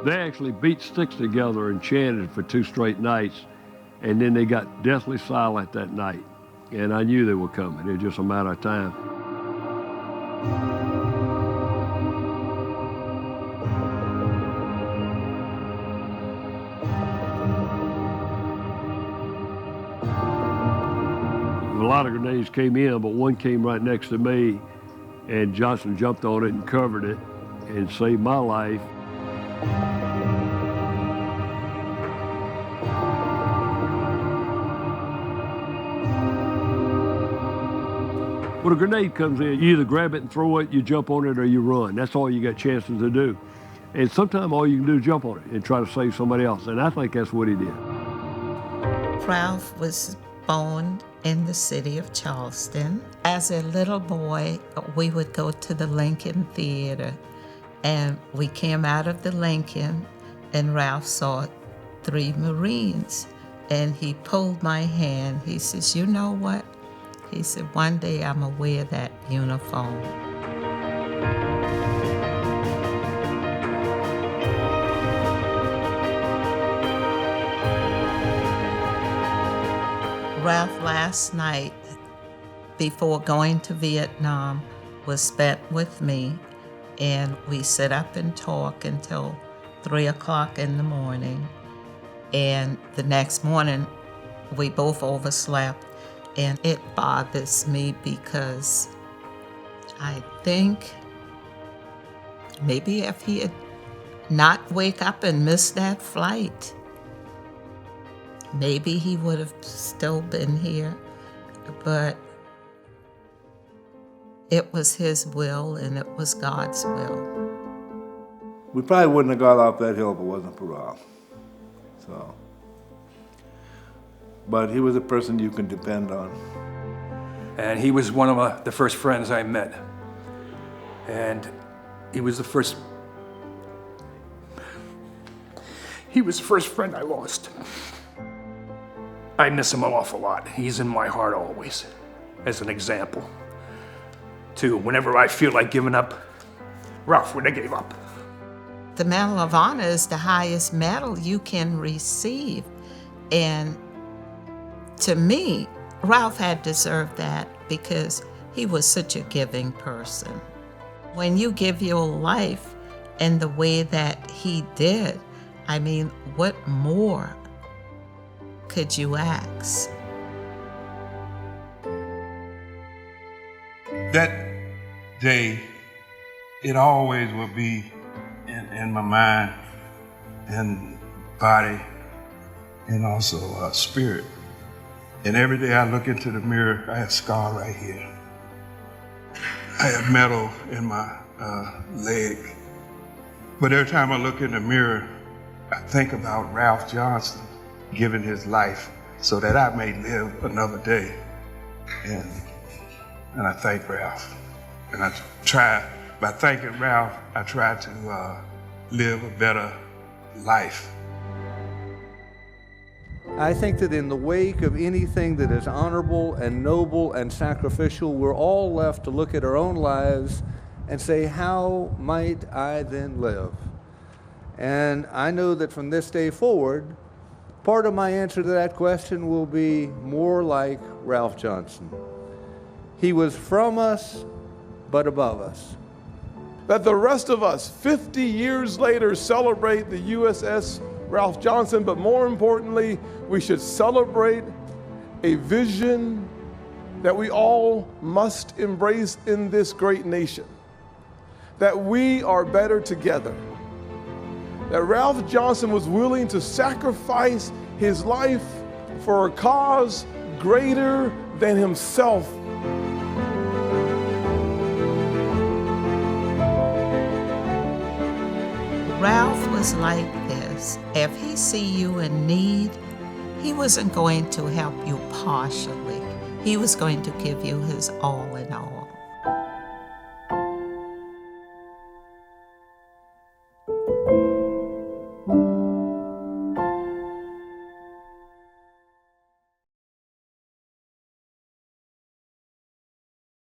They actually beat sticks together and chanted for 2 straight nights, and then they got deathly silent that night. And I knew they were coming. It was just a matter of time. A lot of grenades came in, but one came right next to me, and Johnson jumped on it and covered it and saved my life. When a grenade comes in, you either grab it and throw it, you jump on it, or you run. That's all you got chances to do. And sometimes all you can do is jump on it and try to save somebody else, and I think that's what he did. Ralph was born in the city of Charleston. As a little boy, we would go to the Lincoln Theater, and we came out of the Lincoln, and Ralph saw 3 Marines, and he pulled my hand. He says, "You know what?" He said, "One day I'm gonna wear that uniform." Ralph last night, before going to Vietnam, was spent with me, and we sit up and talk until 3 o'clock in the morning. And the next morning, we both overslept, and it bothers me because I think maybe if he had not wake up and missed that flight, maybe he would have still been here, but it was his will and it was God's will. We probably wouldn't have got off that hill if it wasn't for Ralph. So, but he was a person you can depend on. And he was one of the first friends I met. And he was the first friend I lost. I miss him an awful lot. He's in my heart always, as an example. To whenever I feel like giving up, Ralph would have gave up. The Medal of Honor is the highest medal you can receive. And to me, Ralph had deserved that because he was such a giving person. When you give your life in the way that he did, I mean, what more could you ask? That day, it always will be in my mind and body and also spirit. And every day I look into the mirror, I have a scar right here. I have metal in my leg. But every time I look in the mirror, I think about Ralph Johnson giving his life so that I may live another day. And I thank Ralph. And I try, by thanking Ralph, I try to live a better life. I think that in the wake of anything that is honorable and noble and sacrificial, we're all left to look at our own lives and say, how might I then live? And I know that from this day forward, part of my answer to that question will be more like Ralph Johnson. He was from us, but above us. That the rest of us, 50 years later, celebrate the USS Ralph Johnson, but more importantly, we should celebrate a vision that we all must embrace in this great nation. That we are better together. That Ralph Johnson was willing to sacrifice his life for a cause greater than himself. Ralph was like this. If he see you in need, he wasn't going to help you partially. He was going to give you his all in all.